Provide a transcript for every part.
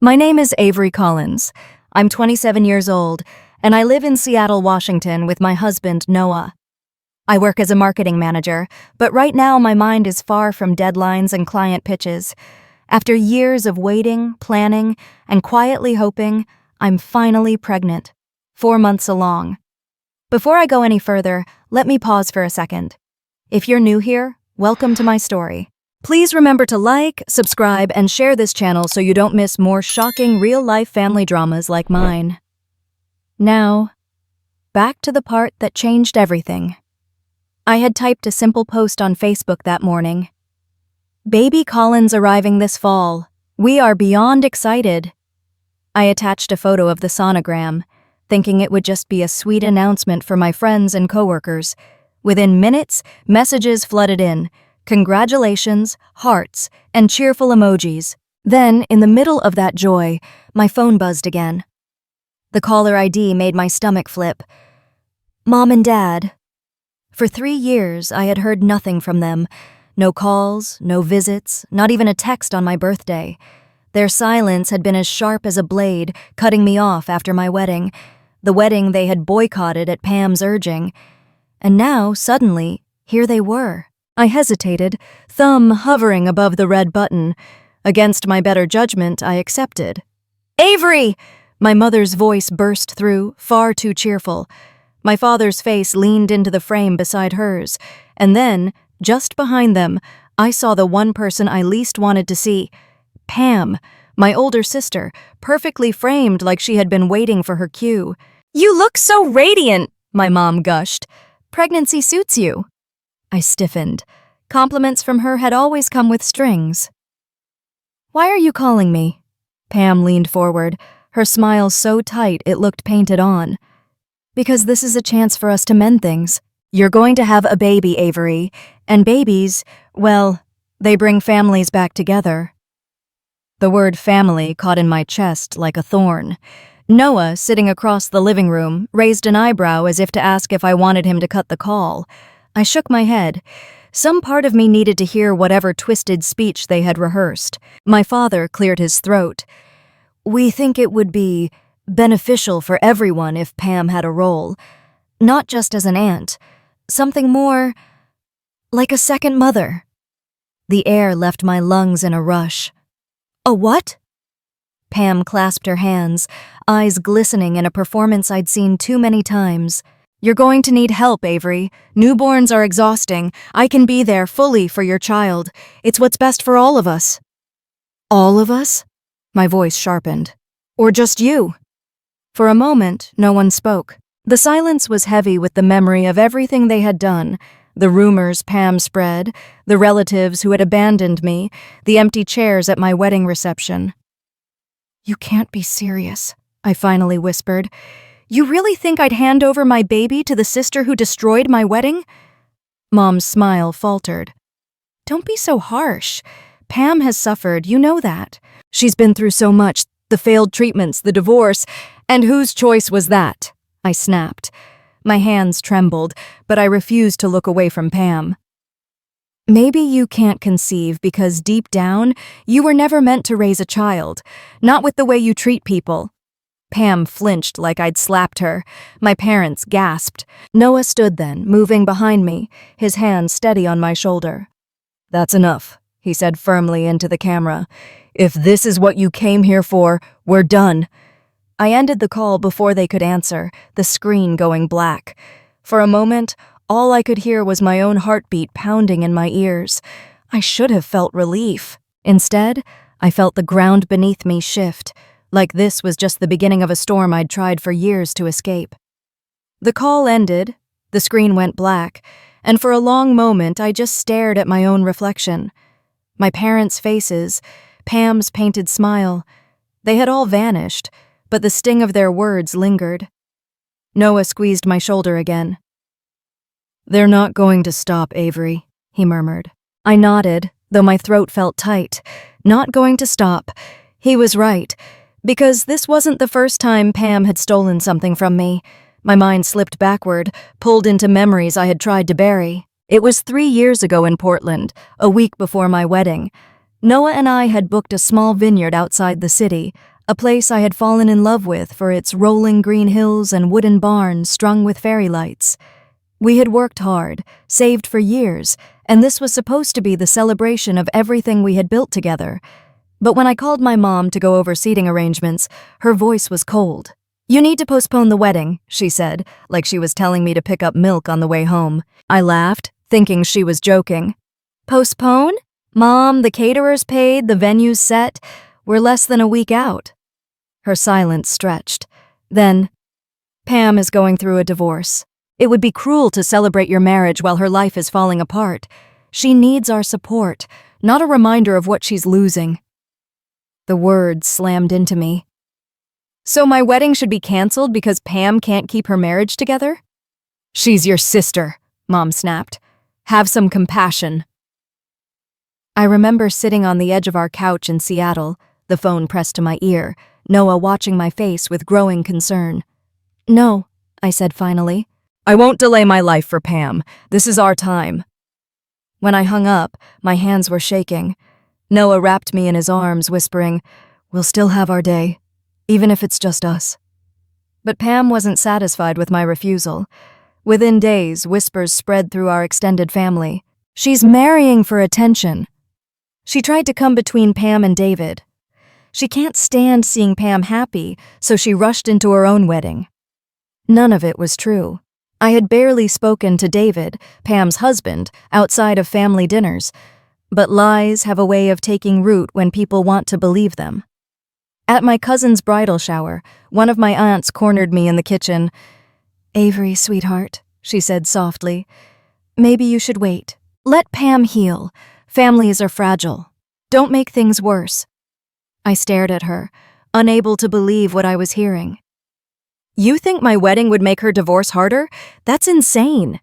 My name is Avery Collins. I'm 27 years old, and I live in Seattle, Washington with my husband, Noah. I work as a marketing manager, but right now my mind is far from deadlines and client pitches. After years of waiting, planning, and quietly hoping, I'm finally pregnant, 4 months along. Before I go any further, let me pause for a second. If you're new here, welcome to my story. Please remember to like, subscribe, and share this channel so you don't miss more shocking real-life family dramas like mine. Now, back to the part that changed everything. I had typed a simple post on Facebook that morning. Baby Collins arriving this fall. We are beyond excited. I attached a photo of the sonogram, thinking it would just be a sweet announcement for my friends and coworkers. Within minutes, messages flooded in. Congratulations, hearts, and cheerful emojis. Then, in the middle of that joy, my phone buzzed again. The caller ID made my stomach flip. Mom and Dad. For 3 years, I had heard nothing from them. No calls, no visits, not even a text on my birthday. Their silence had been as sharp as a blade, cutting me off after my wedding. The wedding they had boycotted at Pam's urging. And now, suddenly, here they were. I hesitated, thumb hovering above the red button. Against my better judgment, I accepted. Avery! My mother's voice burst through, far too cheerful. My father's face leaned into the frame beside hers, and then, just behind them, I saw the one person I least wanted to see. Pam, my older sister, perfectly framed like she had been waiting for her cue. You look so radiant, my mom gushed. Pregnancy suits you. I stiffened. Compliments from her had always come with strings. Why are you calling me? Pam leaned forward, her smile so tight it looked painted on. Because this is a chance for us to mend things. You're going to have a baby, Avery, and babies, well, they bring families back together. The word family caught in my chest like a thorn. Noah, sitting across the living room, raised an eyebrow as if to ask if I wanted him to cut the call. I shook my head. Some part of me needed to hear whatever twisted speech they had rehearsed. My father cleared his throat. We think it would be beneficial for everyone if Pam had a role. Not just as an aunt. Something more like a second mother. The air left my lungs in a rush. A what? Pam clasped her hands, eyes glistening in a performance I'd seen too many times. You're going to need help, Avery. Newborns are exhausting. I can be there fully for your child. It's what's best for all of us. All of us? My voice sharpened. Or just you? For a moment, no one spoke. The silence was heavy with the memory of everything they had done. The rumors Pam spread, the relatives who had abandoned me, the empty chairs at my wedding reception. You can't be serious, I finally whispered. You really think I'd hand over my baby to the sister who destroyed my wedding? Mom's smile faltered. Don't be so harsh. Pam has suffered, you know that. She's been through so much, the failed treatments, the divorce, and whose choice was that? I snapped. My hands trembled, but I refused to look away from Pam. Maybe you can't conceive because deep down, you were never meant to raise a child, not with the way you treat people. Pam flinched like I'd slapped her. My parents gasped. Noah stood then, moving behind me, his hand steady on my shoulder. That's enough, he said firmly into the camera. If this is what you came here for, we're done. I ended the call before they could answer, the screen going black. For a moment, all I could hear was my own heartbeat pounding in my ears. I should have felt relief. Instead, I felt the ground beneath me shift. Like this was just the beginning of a storm I'd tried for years to escape. The call ended, the screen went black, and for a long moment I just stared at my own reflection. My parents' faces, Pam's painted smile, they had all vanished, but the sting of their words lingered. Noah squeezed my shoulder again. They're not going to stop, Avery, he murmured. I nodded, though my throat felt tight. Not going to stop. He was right. Because this wasn't the first time Pam had stolen something from me. My mind slipped backward, pulled into memories I had tried to bury. It was 3 years ago in Portland, a week before my wedding. Noah and I had booked a small vineyard outside the city, a place I had fallen in love with for its rolling green hills and wooden barns strung with fairy lights. We had worked hard, saved for years, and this was supposed to be the celebration of everything we had built together. But when I called my mom to go over seating arrangements, her voice was cold. "You need to postpone the wedding," she said, like she was telling me to pick up milk on the way home. I laughed, thinking she was joking. "Postpone? Mom, the caterer's paid, the venue's set. We're less than a week out." Her silence stretched. Then, "Pam is going through a divorce. It would be cruel to celebrate your marriage while her life is falling apart. She needs our support, not a reminder of what she's losing." The words slammed into me. "So my wedding should be canceled because Pam can't keep her marriage together?" "She's your sister," Mom snapped. "Have some compassion." I remember sitting on the edge of our couch in Seattle, the phone pressed to my ear, Noah watching my face with growing concern. "No," I said finally. "I won't delay my life for Pam. This is our time." When I hung up, my hands were shaking. Noah wrapped me in his arms, whispering, "We'll still have our day, even if it's just us." But Pam wasn't satisfied with my refusal. Within days, whispers spread through our extended family. "She's marrying for attention." She tried to come between Pam and David. She can't stand seeing Pam happy, so she rushed into her own wedding. None of it was true. I had barely spoken to David, Pam's husband, outside of family dinners. But lies have a way of taking root when people want to believe them. At my cousin's bridal shower, one of my aunts cornered me in the kitchen. "Avery, sweetheart," she said softly, "maybe you should wait. Let Pam heal. Families are fragile. Don't make things worse." I stared at her, unable to believe what I was hearing. "You think my wedding would make her divorce harder? That's insane."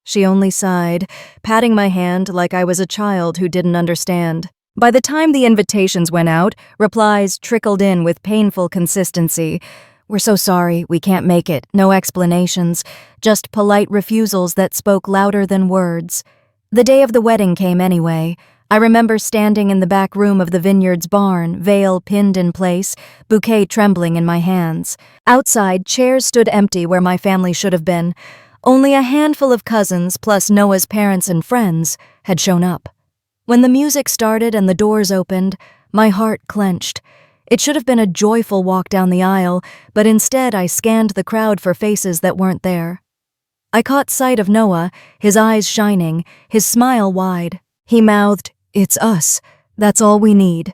She only sighed, patting my hand like I was a child who didn't understand. By the time the invitations went out, replies trickled in with painful consistency. "We're so sorry, we can't make it. No explanations. Just polite refusals that spoke louder than words." The day of the wedding came anyway. I remember standing in the back room of the Vineyards barn, veil pinned in place, bouquet trembling in my hands. Outside, chairs stood empty where my family should have been. Only a handful of cousins, plus Noah's parents and friends, had shown up. When the music started and the doors opened, my heart clenched. It should have been a joyful walk down the aisle, but instead I scanned the crowd for faces that weren't there. I caught sight of Noah, his eyes shining, his smile wide. He mouthed, "It's us. That's all we need."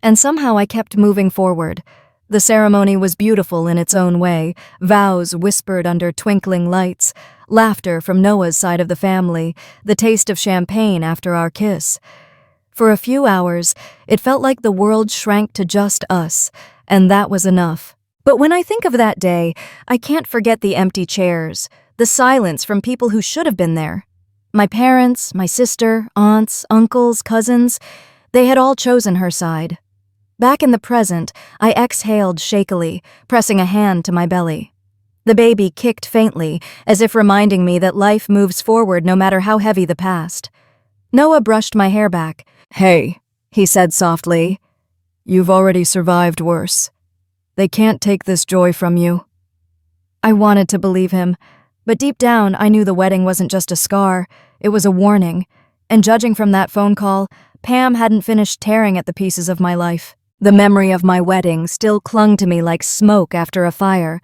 And somehow I kept moving forward. The ceremony was beautiful in its own way, vows whispered under twinkling lights, laughter from Noah's side of the family, the taste of champagne after our kiss. For a few hours, it felt like the world shrank to just us, and that was enough. But when I think of that day, I can't forget the empty chairs, the silence from people who should have been there. My parents, my sister, aunts, uncles, cousins, they had all chosen her side. Back in the present, I exhaled shakily, pressing a hand to my belly. The baby kicked faintly, as if reminding me that life moves forward no matter how heavy the past. Noah brushed my hair back. "Hey," he said softly, "you've already survived worse. They can't take this joy from you." I wanted to believe him, but deep down I knew the wedding wasn't just a scar, it was a warning. And judging from that phone call, Pam hadn't finished tearing at the pieces of my life. The memory of my wedding still clung to me like smoke after a fire.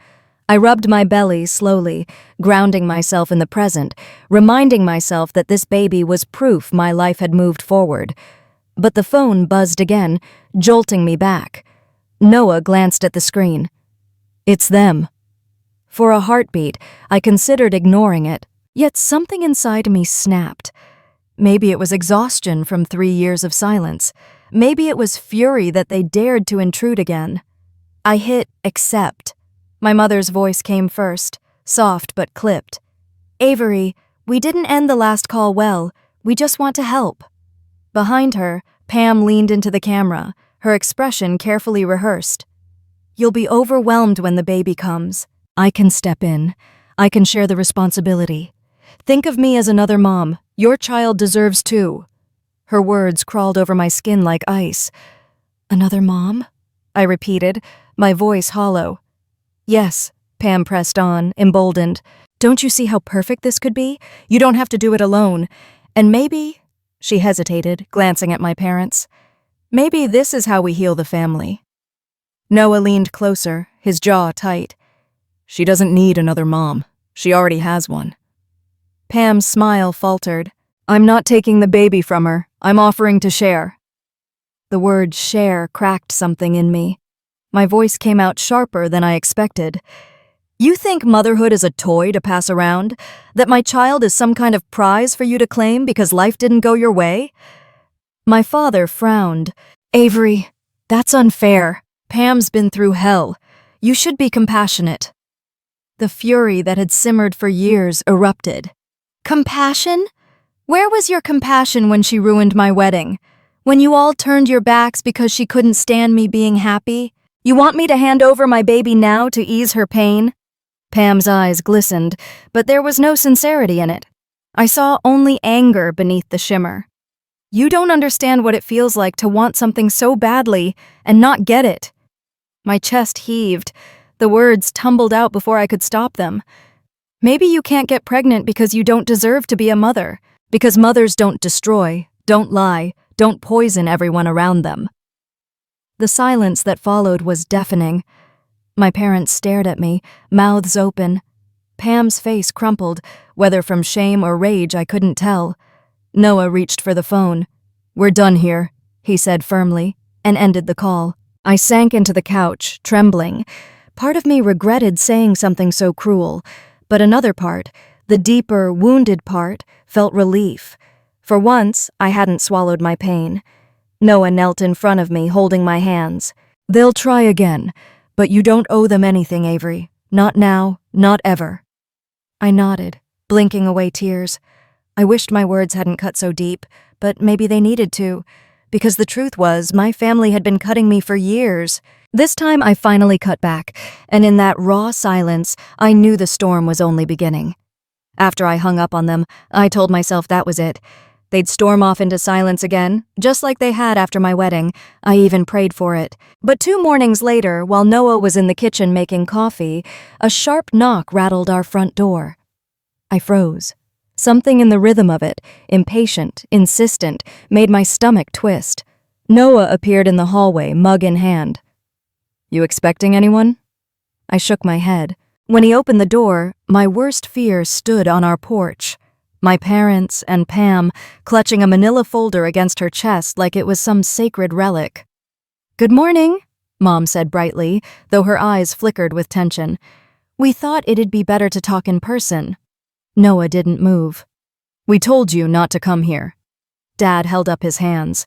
I rubbed my belly slowly, grounding myself in the present, reminding myself that this baby was proof my life had moved forward. But the phone buzzed again, jolting me back. Noah glanced at the screen. "It's them." For a heartbeat, I considered ignoring it, yet something inside me snapped. Maybe it was exhaustion from 3 years of silence. Maybe it was fury that they dared to intrude again. I hit accept. My mother's voice came first, soft but clipped. "Avery, we didn't end the last call well. We just want to help." Behind her, Pam leaned into the camera, her expression carefully rehearsed. "You'll be overwhelmed when the baby comes. I can step in. I can share the responsibility. Think of me as another mom. Your child deserves too." Her words crawled over my skin like ice. "Another mom?" I repeated, my voice hollow. Yes, Pam pressed on, emboldened. Don't you see how perfect this could be? You don't have to do it alone. And maybe, she hesitated, glancing at my parents, maybe this is how we heal the family. Noah leaned closer, his jaw tight. She doesn't need another mom. She already has one. Pam's smile faltered. I'm not taking the baby from her. I'm offering to share. The word share cracked something in me. My voice came out sharper than I expected. You think motherhood is a toy to pass around? That my child is some kind of prize for you to claim because life didn't go your way? My father frowned. Avery, that's unfair. Pam's been through hell. You should be compassionate. The fury that had simmered for years erupted. Compassion? Where was your compassion when she ruined my wedding? When you all turned your backs because she couldn't stand me being happy? You want me to hand over my baby now to ease her pain? Pam's eyes glistened, but there was no sincerity in it. I saw only anger beneath the shimmer. You don't understand what it feels like to want something so badly and not get it. My chest heaved. The words tumbled out before I could stop them. Maybe you can't get pregnant because you don't deserve to be a mother, because mothers don't destroy, don't lie, don't poison everyone around them. The silence that followed was deafening. My parents stared at me, mouths open. Pam's face crumpled, whether from shame or rage I couldn't tell. Noah reached for the phone. We're done here, he said firmly, and ended the call. I sank into the couch, trembling. Part of me regretted saying something so cruel, but another part, the deeper, wounded part, felt relief. For once, I hadn't swallowed my pain. Noah knelt in front of me, holding my hands. They'll try again, but you don't owe them anything, Avery. Not now, not ever. I nodded, blinking away tears. I wished my words hadn't cut so deep, but maybe they needed to, because the truth was, my family had been cutting me for years. This time I finally cut back, and in that raw silence, I knew the storm was only beginning. After I hung up on them, I told myself that was it. They'd storm off into silence again, just like they had after my wedding. I even prayed for it. But 2 mornings later, while Noah was in the kitchen making coffee, a sharp knock rattled our front door. I froze. Something in the rhythm of it, impatient, insistent, made my stomach twist. Noah appeared in the hallway, mug in hand. You expecting anyone? I shook my head. When he opened the door, my worst fear stood on our porch. My parents and Pam clutching a manila folder against her chest like it was some sacred relic. Good morning, Mom said brightly, though her eyes flickered with tension. We thought it'd be better to talk in person. Noah didn't move. We told you not to come here. Dad held up his hands.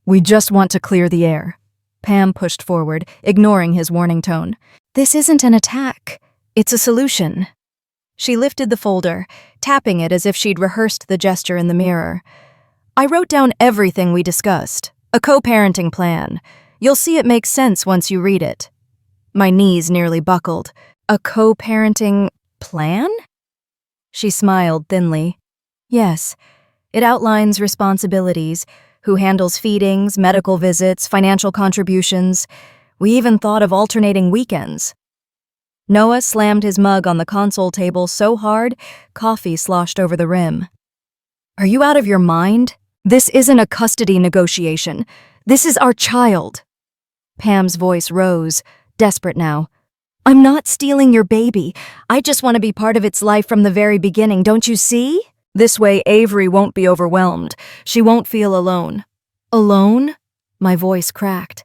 We just want to clear the air. Pam pushed forward, ignoring his warning tone. This isn't an attack. It's a solution. She lifted the folder, tapping it as if she'd rehearsed the gesture in the mirror. I wrote down everything we discussed. A co-parenting plan. You'll see it makes sense once you read it. My knees nearly buckled. A co-parenting plan? She smiled thinly. Yes, it outlines responsibilities, who handles feedings, medical visits, financial contributions. We even thought of alternating weekends. Noah slammed his mug on the console table so hard, coffee sloshed over the rim. Are you out of your mind? This isn't a custody negotiation. This is our child. Pam's voice rose, desperate now. I'm not stealing your baby. I just want to be part of its life from the very beginning, don't you see? This way Avery won't be overwhelmed. She won't feel alone. Alone? My voice cracked.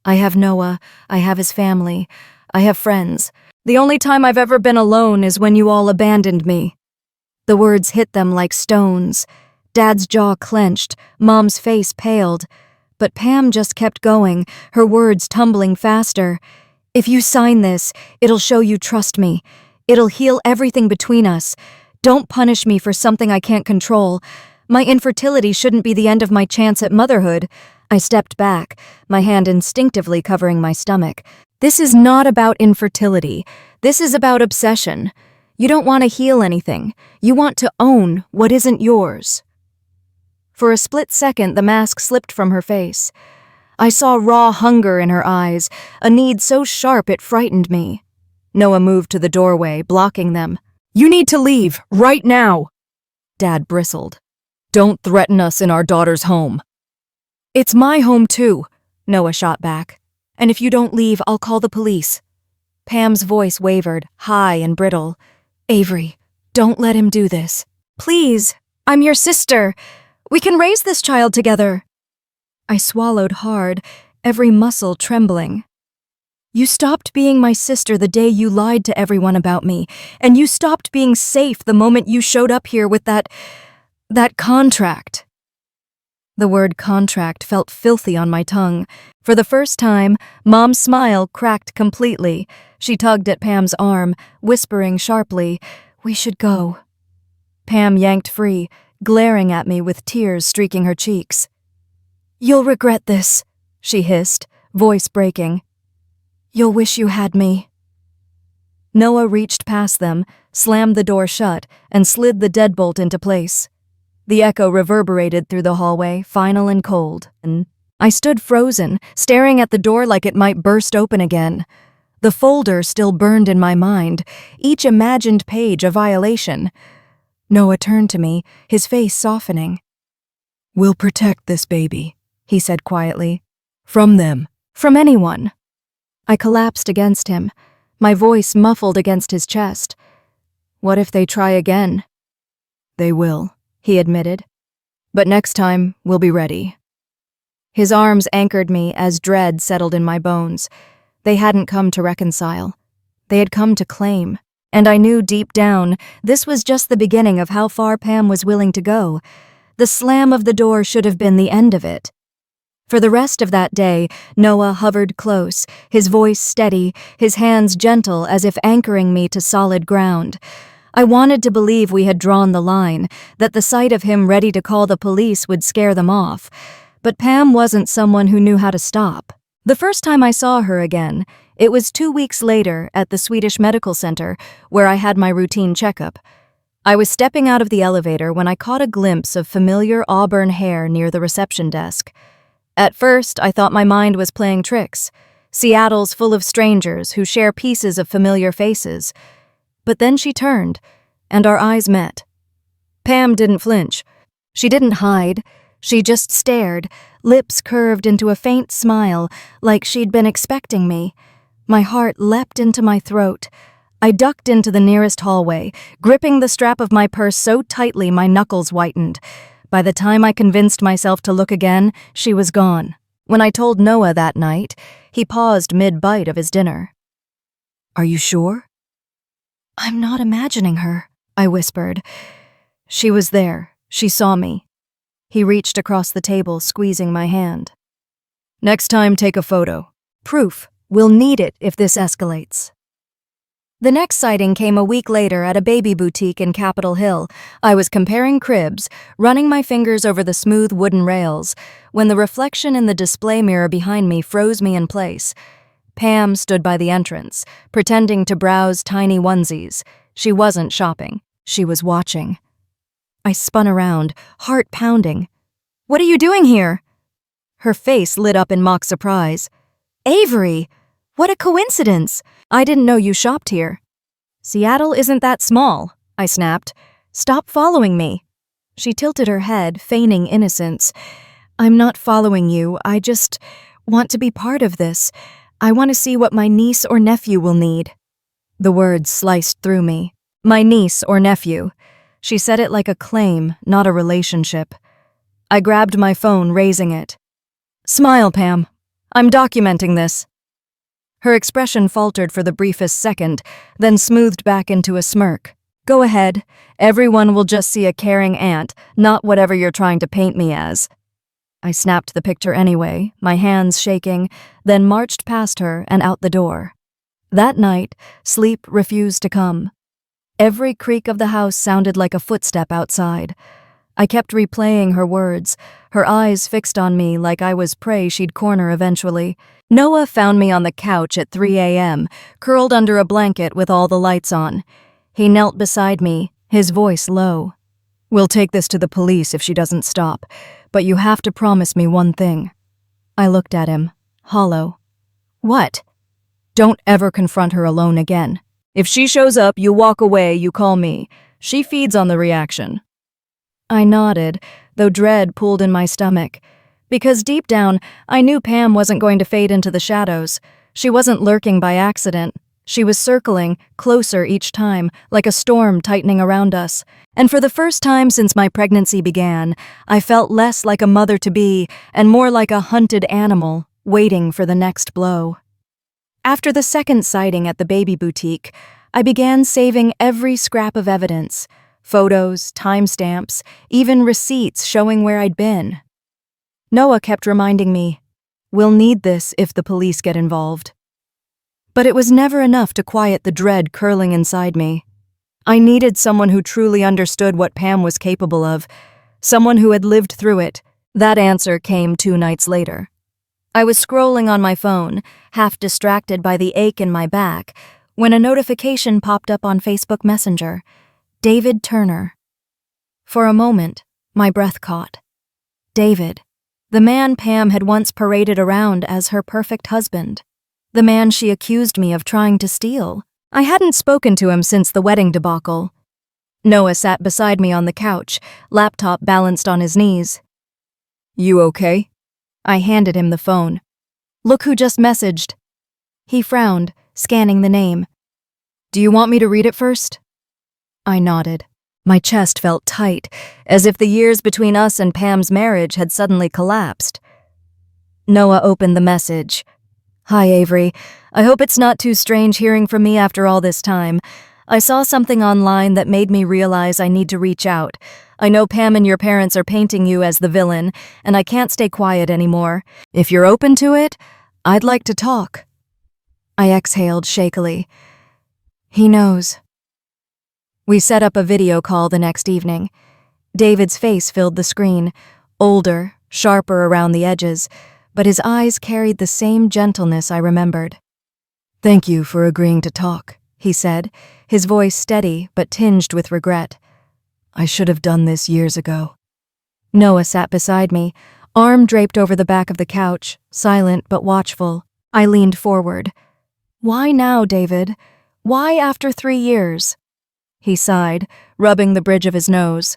I have Noah. I have his family. I have friends. The only time I've ever been alone is when you all abandoned me. The words hit them like stones. Dad's jaw clenched, Mom's face paled. But Pam just kept going, her words tumbling faster. If you sign this, it'll show you trust me. It'll heal everything between us. Don't punish me for something I can't control. My infertility shouldn't be the end of my chance at motherhood. I stepped back, my hand instinctively covering my stomach. This is not about infertility. This is about obsession. You don't want to heal anything. You want to own what isn't yours. For a split second, the mask slipped from her face. I saw raw hunger in her eyes, a need so sharp it frightened me. Noah moved to the doorway, blocking them. "You need to leave, right now!" Dad bristled. "Don't threaten us in our daughter's home." "It's my home too," Noah shot back. "And if you don't leave, I'll call the police." Pam's voice wavered, high and brittle. "Avery, don't let him do this. Please, I'm your sister. We can raise this child together." I swallowed hard, every muscle trembling. "You stopped being my sister the day you lied to everyone about me, and you stopped being safe the moment you showed up here with that contract." The word contract felt filthy on my tongue. For the first time, Mom's smile cracked completely. She tugged at Pam's arm, whispering sharply, "We should go." Pam yanked free, glaring at me with tears streaking her cheeks. "You'll regret this," she hissed, voice breaking. "You'll wish you had me." Noah reached past them, slammed the door shut, and slid the deadbolt into place. The echo reverberated through the hallway, final and cold. I stood frozen, staring at the door like it might burst open again. The folder still burned in my mind, each imagined page a violation. Noah turned to me, his face softening. "We'll protect this baby," he said quietly. "From them. From anyone." I collapsed against him, my voice muffled against his chest. "What if they try again?" "They will," he admitted. "But next time, we'll be ready." His arms anchored me as dread settled in my bones. They hadn't come to reconcile. They had come to claim. And I knew deep down, this was just the beginning of how far Pam was willing to go. The slam of the door should have been the end of it. For the rest of that day, Noah hovered close, his voice steady, his hands gentle as if anchoring me to solid ground. I wanted to believe we had drawn the line, that the sight of him ready to call the police would scare them off. But Pam wasn't someone who knew how to stop. The first time I saw her again, it was 2 weeks later at the Swedish Medical Center, where I had my routine checkup. I was stepping out of the elevator when I caught a glimpse of familiar auburn hair near the reception desk. At first, I thought my mind was playing tricks. Seattle's full of strangers who share pieces of familiar faces. But then she turned, and our eyes met. Pam didn't flinch. She didn't hide. She just stared, lips curved into a faint smile, like she'd been expecting me. My heart leapt into my throat. I ducked into the nearest hallway, gripping the strap of my purse so tightly my knuckles whitened. By the time I convinced myself to look again, she was gone. When I told Noah that night, he paused mid-bite of his dinner. "Are you sure?" "I'm not imagining her," I whispered. She was there. She saw me. He reached across the table, squeezing my hand. "Next time, take a photo. Proof. We'll need it if this escalates." The next sighting came a week later at a baby boutique in Capitol Hill. I was comparing cribs, running my fingers over the smooth wooden rails, when the reflection in the display mirror behind me froze me in place. Pam stood by the entrance, pretending to browse tiny onesies. She wasn't shopping. She was watching. I spun around, heart pounding. "What are you doing here?" Her face lit up in mock surprise. "Avery! What a coincidence! I didn't know you shopped here." "Seattle isn't that small," I snapped. "Stop following me." She tilted her head, feigning innocence. "I'm not following you. I just want to be part of this. I want to see what my niece or nephew will need." The words sliced through me. My niece or nephew. She said it like a claim, not a relationship. I grabbed my phone, raising it. "Smile, Pam. I'm documenting this." Her expression faltered for the briefest second, then smoothed back into a smirk. "Go ahead. Everyone will just see a caring aunt, not whatever you're trying to paint me as." I snapped the picture anyway, my hands shaking, then marched past her and out the door. That night, sleep refused to come. Every creak of the house sounded like a footstep outside. I kept replaying her words, her eyes fixed on me like I was prey she'd corner eventually. Noah found me on the couch at 3 a.m., curled under a blanket with all the lights on. He knelt beside me, his voice low. "We'll take this to the police if she doesn't stop, but you have to promise me one thing." I looked at him, hollow. What? Don't ever confront her alone again. If she shows up, you walk away, you call me. She feeds on the reaction. I nodded, though dread pulled in my stomach. Because deep down, I knew Pam wasn't going to fade into the shadows. She wasn't lurking by accident. She was circling, closer each time, like a storm tightening around us. And for the first time since my pregnancy began, I felt less like a mother-to-be and more like a hunted animal, waiting for the next blow. After the second sighting at the baby boutique, I began saving every scrap of evidence, photos, timestamps, even receipts showing where I'd been. Noah kept reminding me, "We'll need this if the police get involved." But it was never enough to quiet the dread curling inside me. I needed someone who truly understood what Pam was capable of, someone who had lived through it. That answer came 2 nights later. I was scrolling on my phone, half distracted by the ache in my back, when a notification popped up on Facebook Messenger. David Turner. For a moment, my breath caught. David, the man Pam had once paraded around as her perfect husband. The man she accused me of trying to steal. I hadn't spoken to him since the wedding debacle. Noah sat beside me on the couch, laptop balanced on his knees. "You okay?" I handed him the phone. "Look who just messaged." He frowned, scanning the name. "Do you want me to read it first?" I nodded. My chest felt tight, as if the years between us and Pam's marriage had suddenly collapsed. Noah opened the message. "Hi, Avery. I hope it's not too strange hearing from me after all this time. I saw something online that made me realize I need to reach out. I know Pam and your parents are painting you as the villain, and I can't stay quiet anymore. If you're open to it, I'd like to talk." I exhaled shakily. He knows. We set up a video call the next evening. David's face filled the screen, older, sharper around the edges, but his eyes carried the same gentleness I remembered. "Thank you for agreeing to talk," he said, his voice steady but tinged with regret. "I should have done this years ago." Noah sat beside me, arm draped over the back of the couch, silent but watchful. I leaned forward. "Why now, David? Why after 3 years?" He sighed, rubbing the bridge of his nose.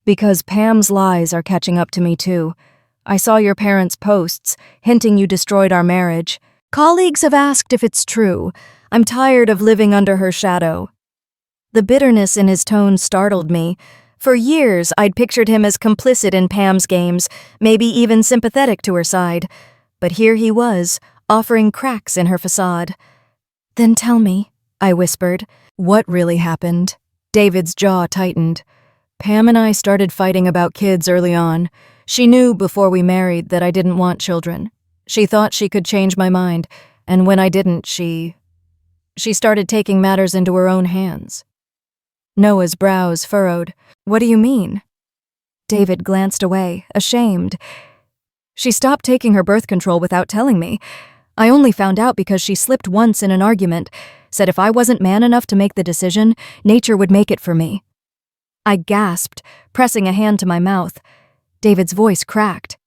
"Because Pam's lies are catching up to me too. I saw your parents' posts, hinting you destroyed our marriage. Colleagues have asked if it's true. I'm tired of living under her shadow." The bitterness in his tone startled me. For years, I'd pictured him as complicit in Pam's games, maybe even sympathetic to her side. But here he was, offering cracks in her facade. "Then tell me," I whispered, "what really happened?" David's jaw tightened. "Pam and I started fighting about kids early on. She knew before we married that I didn't want children. She thought she could change my mind, and when I didn't, she started taking matters into her own hands." Noah's brows furrowed. "What do you mean?" David glanced away, ashamed. "She stopped taking her birth control without telling me. I only found out because she slipped once in an argument, said if I wasn't man enough to make the decision, nature would make it for me." I gasped, pressing a hand to my mouth. David's voice cracked.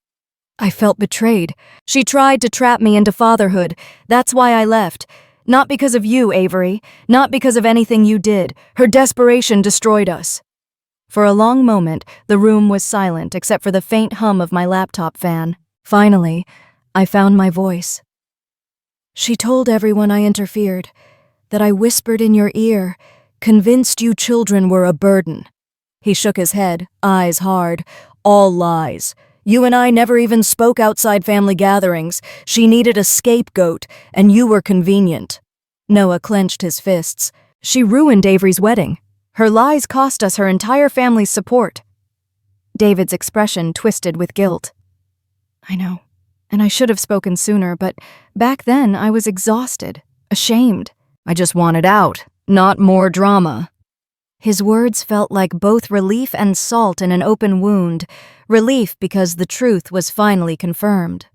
"I felt betrayed. She tried to trap me into fatherhood. That's why I left. Not because of you, Avery. Not because of anything you did. Her desperation destroyed us." For a long moment, the room was silent except for the faint hum of my laptop fan. Finally, I found my voice. "She told everyone I interfered, that I whispered in your ear, convinced you children were a burden." He shook his head, eyes hard. "All lies. You and I never even spoke outside family gatherings. She needed a scapegoat, and you were convenient." Noah clenched his fists. "She ruined Avery's wedding. Her lies cost us her entire family's support." David's expression twisted with guilt. "I know, and I should have spoken sooner, but back then I was exhausted, ashamed. I just wanted out, not more drama." His words felt like both relief and salt in an open wound. Relief because the truth was finally confirmed.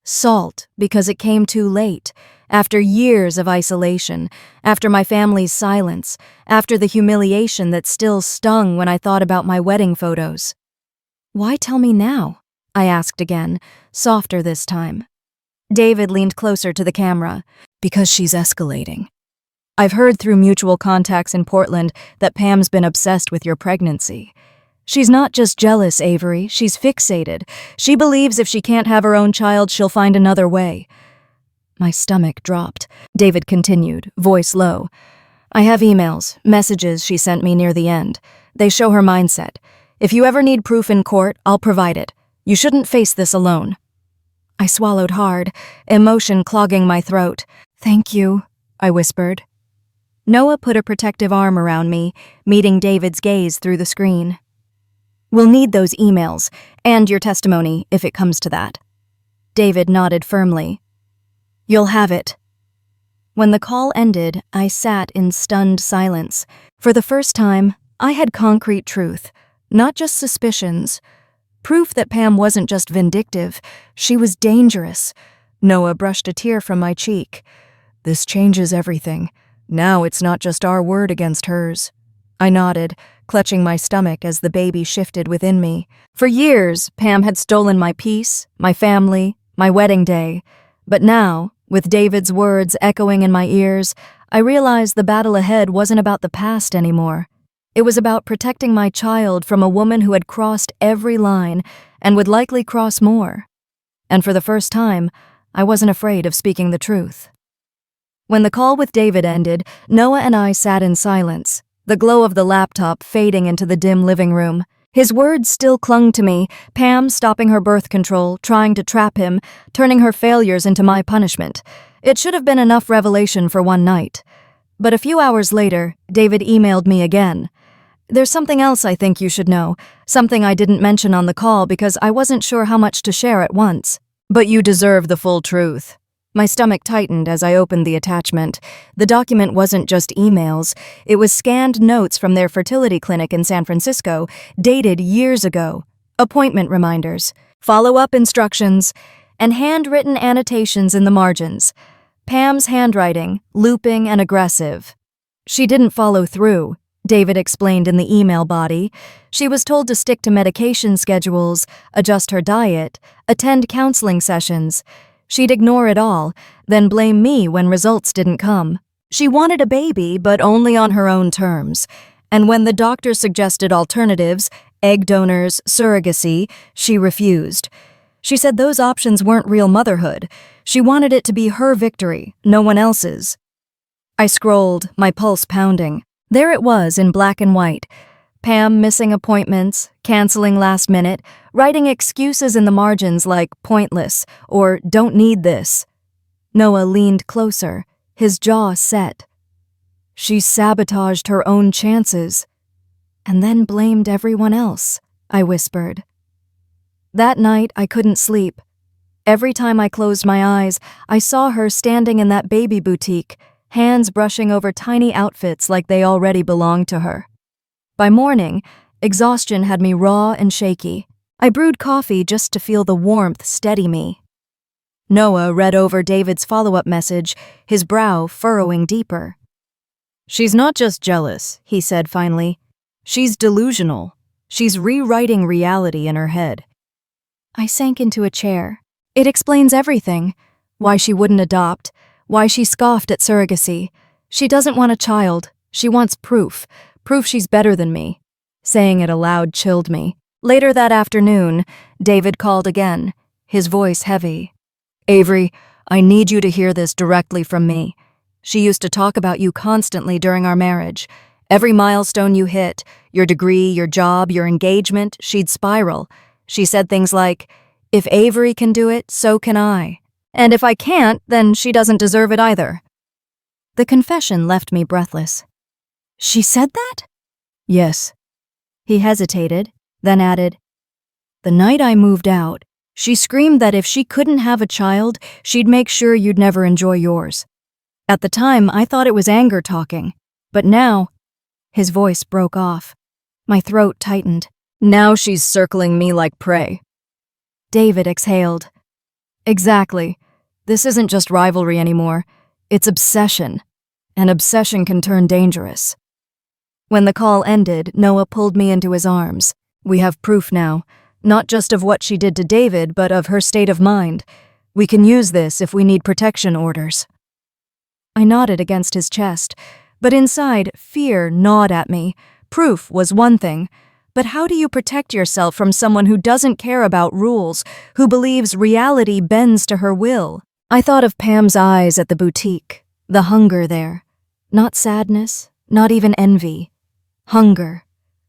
Salt because it came too late, after years of isolation, after my family's silence, after the humiliation that still stung when I thought about my wedding photos. "Why tell me now?" I asked again, softer this time. David leaned closer to the camera. Because she's escalating. I've heard through mutual contacts in Portland that Pam's been obsessed with your pregnancy. She's not just jealous, Avery, she's fixated. She believes if she can't have her own child, she'll find another way. My stomach dropped. David continued, voice low. I have emails, messages she sent me near the end. They show her mindset. If you ever need proof in court, I'll provide it. You shouldn't face this alone. I swallowed hard, emotion clogging my throat. Thank you, I whispered. Noah put a protective arm around me, meeting David's gaze through the screen. We'll need those emails, and your testimony, if it comes to that. David nodded firmly. You'll have it. When the call ended, I sat in stunned silence. For the first time, I had concrete truth, not just suspicions. Proof that Pam wasn't just vindictive, she was dangerous. Noah brushed a tear from my cheek. This changes everything. Now it's not just our word against hers. I nodded, clutching my stomach as the baby shifted within me. For years, Pam had stolen my peace, my family, my wedding day. But now, with David's words echoing in my ears, I realized the battle ahead wasn't about the past anymore. It was about protecting my child from a woman who had crossed every line and would likely cross more. And for the first time, I wasn't afraid of speaking the truth. When the call with David ended, Noah and I sat in silence, the glow of the laptop fading into the dim living room. His words still clung to me, Pam stopping her birth control, trying to trap him, turning her failures into my punishment. It should have been enough revelation for one night. But a few hours later, David emailed me again. There's something else I think you should know, something I didn't mention on the call because I wasn't sure how much to share at once. But you deserve the full truth. My stomach tightened as I opened the attachment. The document wasn't just emails. It was scanned notes from their fertility clinic in San Francisco, dated years ago. Appointment reminders, follow-up instructions, and handwritten annotations in the margins. Pam's handwriting, looping and aggressive. She didn't follow through, David explained in the email body. She was told to stick to medication schedules, adjust her diet, attend counseling sessions. She'd ignore it all, then blame me when results didn't come. She wanted a baby, but only on her own terms. And when the doctor suggested alternatives, egg donors, surrogacy, she refused. She said those options weren't real motherhood. She wanted it to be her victory, no one else's. I scrolled, my pulse pounding. There it was in black and white. Pam missing appointments, canceling last minute, writing excuses in the margins like pointless or don't need this. Noah leaned closer, his jaw set. She sabotaged her own chances and then blamed everyone else, I whispered. That night, I couldn't sleep. Every time I closed my eyes, I saw her standing in that baby boutique, hands brushing over tiny outfits like they already belonged to her. By morning, exhaustion had me raw and shaky. I brewed coffee just to feel the warmth steady me. Noah read over David's follow-up message, his brow furrowing deeper. She's not just jealous, he said finally. She's delusional. She's rewriting reality in her head. I sank into a chair. It explains everything. Why she wouldn't adopt, why she scoffed at surrogacy. She doesn't want a child. She wants proof. Proof she's better than me. Saying it aloud chilled me. Later that afternoon, David called again, his voice heavy. Avery, I need you to hear this directly from me. She used to talk about you constantly during our marriage. Every milestone you hit, your degree, your job, your engagement, she'd spiral. She said things like, if Avery can do it, so can I. And if I can't, then she doesn't deserve it either. The confession left me breathless. She said that? Yes. He hesitated, then added, the night I moved out, she screamed that if she couldn't have a child, she'd make sure you'd never enjoy yours. At the time, I thought it was anger talking, but now, his voice broke off. My throat tightened. Now she's circling me like prey. David exhaled. Exactly. This isn't just rivalry anymore. It's obsession. And obsession can turn dangerous. When the call ended, Noah pulled me into his arms. We have proof now. Not just of what she did to David, but of her state of mind. We can use this if we need protection orders. I nodded against his chest, but inside, fear gnawed at me. Proof was one thing, but how do you protect yourself from someone who doesn't care about rules, who believes reality bends to her will? I thought of Pam's eyes at the boutique, the hunger there. Not sadness, not even envy. Hunger.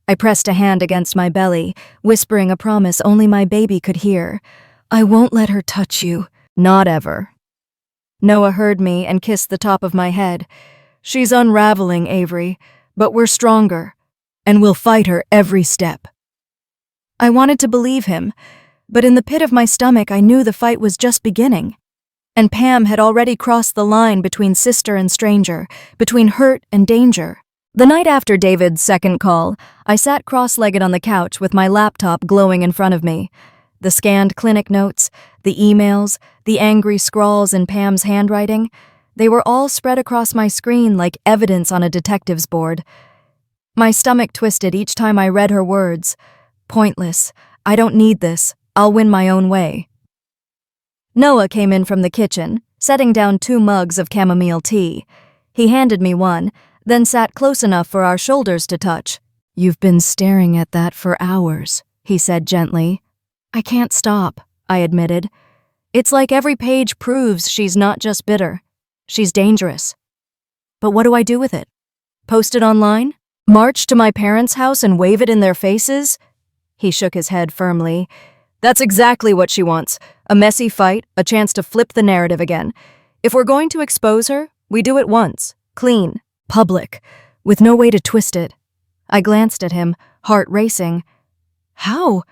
I pressed a hand against my belly, whispering a promise only my baby could hear. I won't let her touch you. Not ever. Noah heard me and kissed the top of my head. She's unraveling, Avery, but we're stronger, and we'll fight her every step. I wanted to believe him, but in the pit of my stomach I knew the fight was just beginning. And Pam had already crossed the line between sister and stranger, between hurt and danger. The night after David's second call, I sat cross-legged on the couch with my laptop glowing in front of me. The scanned clinic notes, the emails, the angry scrawls in Pam's handwriting, they were all spread across my screen like evidence on a detective's board. My stomach twisted each time I read her words. Pointless. I don't need this. I'll win my own way. Noah came in from the kitchen, setting down 2 mugs of chamomile tea. He handed me one, then sat close enough for our shoulders to touch. You've been staring at that for hours, he said gently. I can't stop, I admitted. It's like every page proves she's not just bitter. She's dangerous. But what do I do with it? Post it online? March to my parents' house and wave it in their faces? He shook his head firmly. That's exactly what she wants. A messy fight, a chance to flip the narrative again. If we're going to expose her, we do it once. Clean. Public. With no way to twist it. I glanced at him, heart racing. How?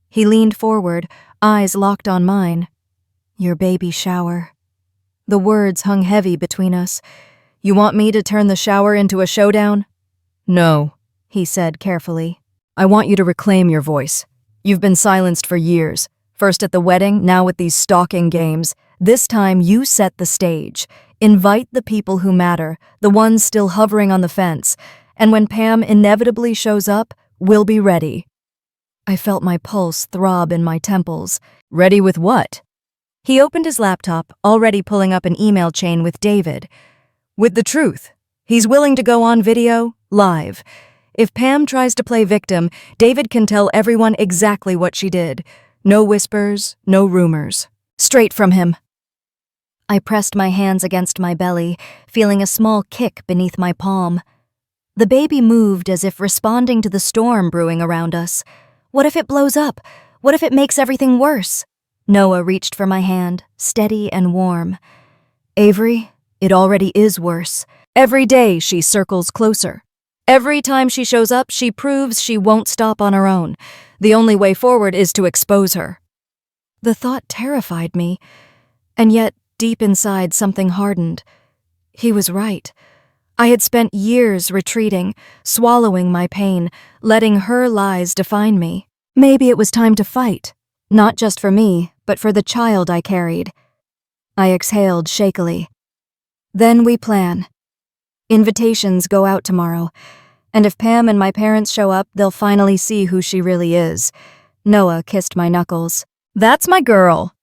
He leaned forward, eyes locked on mine. Your baby shower. The words hung heavy between us. You want me to turn the shower into a showdown? No, he said carefully. I want you to reclaim your voice. You've been silenced for years. First at the wedding, now with these stalking games. This time you set the stage. Invite the people who matter, the ones still hovering on the fence. And when Pam inevitably shows up, we'll be ready. I felt my pulse throb in my temples. Ready with what? He opened his laptop, already pulling up an email chain with David. With the truth. He's willing to go on video, live. If Pam tries to play victim, David can tell everyone exactly what she did. No whispers, no rumors. Straight from him. I pressed my hands against my belly, feeling a small kick beneath my palm. The baby moved as if responding to the storm brewing around us. What if it blows up? What if it makes everything worse? Noah reached for my hand, steady and warm. Avery, it already is worse. Every day she circles closer. Every time she shows up, she proves she won't stop on her own. The only way forward is to expose her. The thought terrified me, and yet deep inside something hardened. He was right. I had spent years retreating, swallowing my pain, letting her lies define me. Maybe it was time to fight, not just for me, but for the child I carried. I exhaled shakily. Then we plan. Invitations go out tomorrow, and if Pam and my parents show up, they'll finally see who she really is. Noah kissed my knuckles. That's my girl.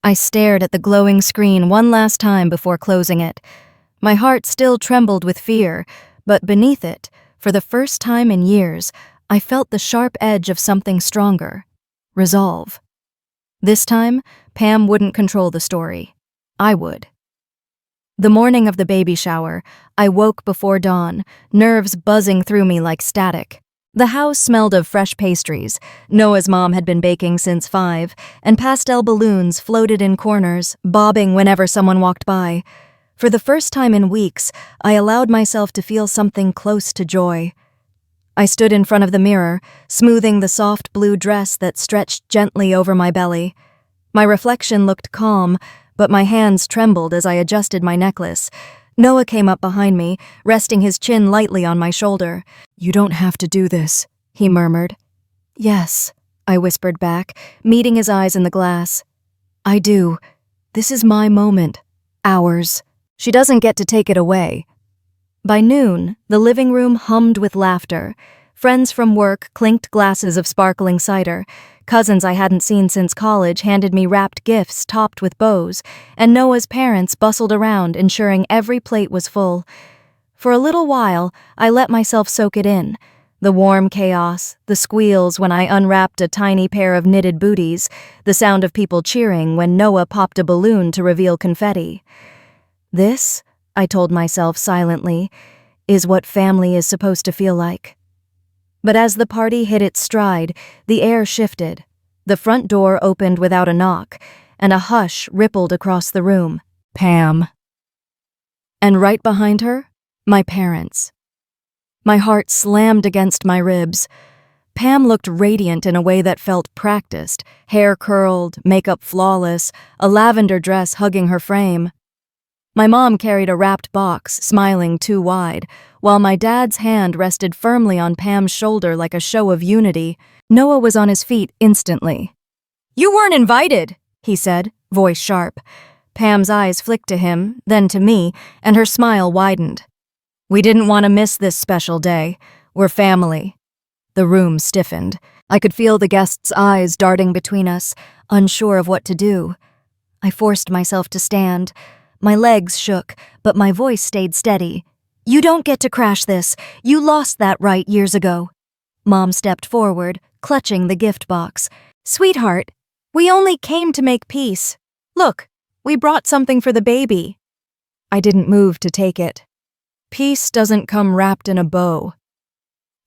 I stared at the glowing screen one last time before closing it. My heart still trembled with fear, but beneath it, for the first time in years, I felt the sharp edge of something stronger. Resolve. This time, Pam wouldn't control the story. I would. The morning of the baby shower, I woke before dawn, nerves buzzing through me like static. The house smelled of fresh pastries. Noah's mom had been baking since 5, and pastel balloons floated in corners, bobbing whenever someone walked by. For the first time in weeks, I allowed myself to feel something close to joy. I stood in front of the mirror, smoothing the soft blue dress that stretched gently over my belly. My reflection looked calm, but my hands trembled as I adjusted my necklace. Noah came up behind me, resting his chin lightly on my shoulder. You don't have to do this, he murmured. Yes, I whispered back, meeting his eyes in the glass. I do. This is my moment. Ours. She doesn't get to take it away. By noon, the living room hummed with laughter. Friends from work clinked glasses of sparkling cider. Cousins I hadn't seen since college handed me wrapped gifts topped with bows, and Noah's parents bustled around ensuring every plate was full. For a little while, I let myself soak it in. The warm chaos, the squeals when I unwrapped a tiny pair of knitted booties, the sound of people cheering when Noah popped a balloon to reveal confetti. This, I told myself silently, is what family is supposed to feel like. But as the party hit its stride, the air shifted. The front door opened without a knock, and a hush rippled across the room. Pam. And right behind her, my parents. My heart slammed against my ribs. Pam looked radiant in a way that felt practiced, hair curled, makeup flawless, a lavender dress hugging her frame. My mom carried a wrapped box, smiling too wide, while my dad's hand rested firmly on Pam's shoulder like a show of unity. Noah was on his feet instantly. "You weren't invited," he said, voice sharp. Pam's eyes flicked to him, then to me, and her smile widened. "We didn't want to miss this special day. We're family." The room stiffened. I could feel the guests' eyes darting between us, unsure of what to do. I forced myself to stand. My legs shook, but my voice stayed steady. "You don't get to crash this. You lost that right years ago." Mom stepped forward, clutching the gift box. "Sweetheart, we only came to make peace. Look, we brought something for the baby." I didn't move to take it. Peace doesn't come wrapped in a bow.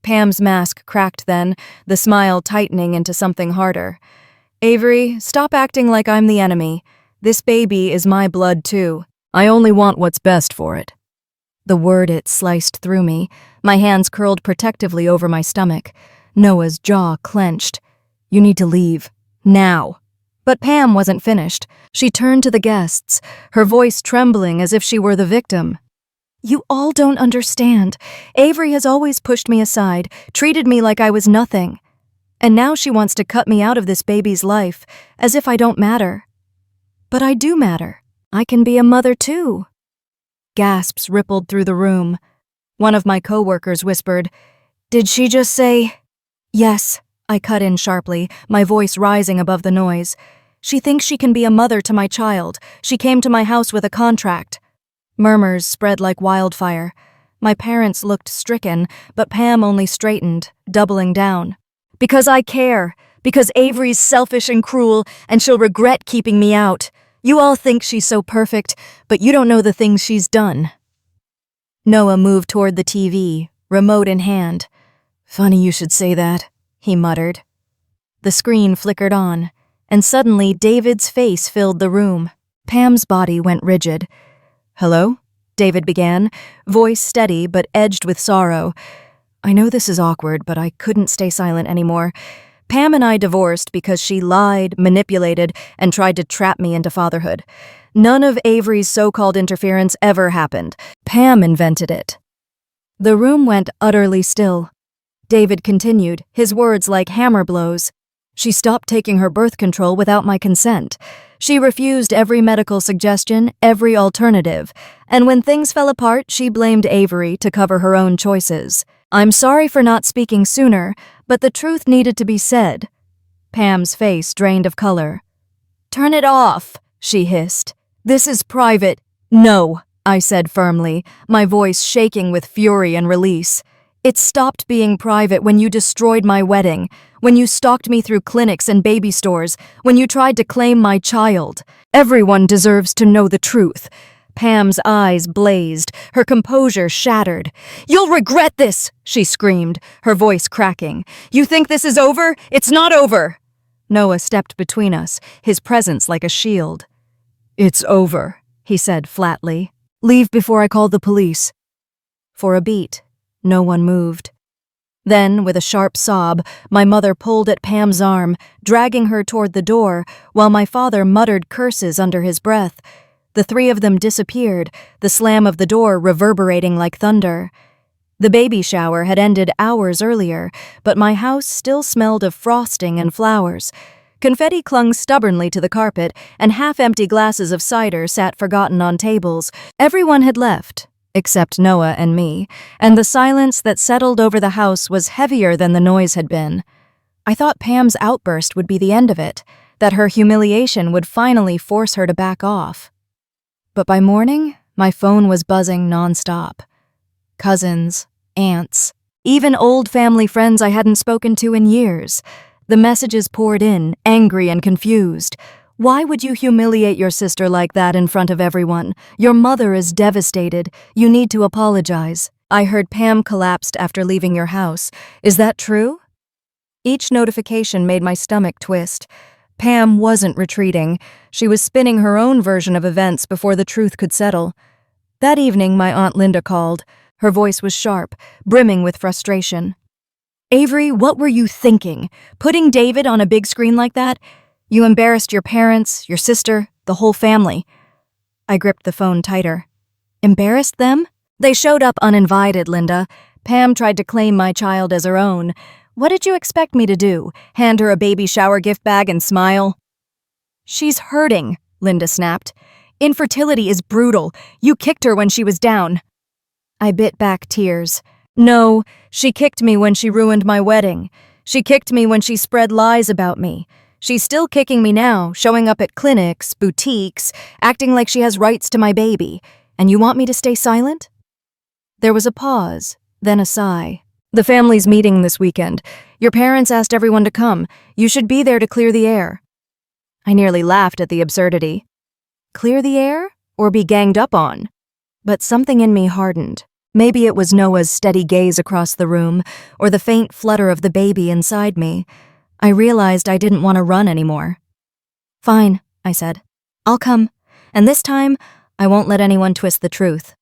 Pam's mask cracked then, the smile tightening into something harder. "Avery, stop acting like I'm the enemy. This baby is my blood too. I only want what's best for it." The word it sliced through me. My hands curled protectively over my stomach. Noah's jaw clenched. "You need to leave. Now." But Pam wasn't finished. She turned to the guests, her voice trembling as if she were the victim. "You all don't understand. Avery has always pushed me aside, treated me like I was nothing. And now she wants to cut me out of this baby's life, as if I don't matter. But I do matter. I can be a mother too." Gasps rippled through the room. One of my coworkers whispered, "Did she just say—" "Yes," I cut in sharply, my voice rising above the noise. "She thinks she can be a mother to my child. She came to my house with a contract." Murmurs spread like wildfire. My parents looked stricken, but Pam only straightened, doubling down. "Because I care. Because Avery's selfish and cruel, and she'll regret keeping me out. You all think she's so perfect, but you don't know the things she's done." Noah moved toward the TV, remote in hand. "Funny you should say that," he muttered. The screen flickered on, and suddenly David's face filled the room. Pam's body went rigid. "Hello?" David began, voice steady but edged with sorrow. "I know this is awkward, but I couldn't stay silent anymore. Pam and I divorced because she lied, manipulated, and tried to trap me into fatherhood. None of Avery's so-called interference ever happened. Pam invented it." The room went utterly still. David continued, his words like hammer blows. "She stopped taking her birth control without my consent. She refused every medical suggestion, every alternative. And when things fell apart, she blamed Avery to cover her own choices. I'm sorry for not speaking sooner, but the truth needed to be said." Pam's face drained of color. "Turn it off," she hissed. "This is private." "No," I said firmly, my voice shaking with fury and release. "It stopped being private when you destroyed my wedding, when you stalked me through clinics and baby stores, when you tried to claim my child. Everyone deserves to know the truth." Pam's eyes blazed, her composure shattered. "You'll regret this," she screamed, her voice cracking. "You think this is over? It's not over." Noah stepped between us, his presence like a shield. "It's over," he said flatly. "Leave before I call the police." For a beat, no one moved. Then, with a sharp sob, my mother pulled at Pam's arm, dragging her toward the door, while my father muttered curses under his breath. The three of them disappeared, the slam of the door reverberating like thunder. The baby shower had ended hours earlier, but my house still smelled of frosting and flowers. Confetti clung stubbornly to the carpet, and half-empty glasses of cider sat forgotten on tables. Everyone had left, except Noah and me, and the silence that settled over the house was heavier than the noise had been. I thought Pam's outburst would be the end of it, that her humiliation would finally force her to back off. But by morning, my phone was buzzing nonstop. Cousins, aunts, even old family friends I hadn't spoken to in years. The messages poured in, angry and confused. Why would you humiliate your sister like that in front of everyone? Your mother is devastated. You need to apologize. I heard Pam collapsed after leaving your house. Is that true? Each notification made my stomach twist. Pam wasn't retreating. She was spinning her own version of events before the truth could settle. That evening, my Aunt Linda called. Her voice was sharp, brimming with frustration. Avery, what were you thinking? Putting David on a big screen like that? You embarrassed your parents, your sister, the whole family. I gripped the phone tighter. Embarrassed them? They showed up uninvited, Linda. Pam tried to claim my child as her own. What did you expect me to do? Hand her a baby shower gift bag and smile? She's hurting, Linda snapped. Infertility is brutal. You kicked her when she was down. I bit back tears. No, she kicked me when she ruined my wedding. She kicked me when she spread lies about me. She's still kicking me now, showing up at clinics, boutiques, acting like she has rights to my baby. And you want me to stay silent? There was a pause, then a sigh. The family's meeting this weekend. Your parents asked everyone to come. You should be there to clear the air. I nearly laughed at the absurdity. Clear the air? Or be ganged up on? But something in me hardened. Maybe it was Noah's steady gaze across the room, or the faint flutter of the baby inside me. I realized I didn't want to run anymore. Fine, I said. I'll come, and this time, I won't let anyone twist the truth.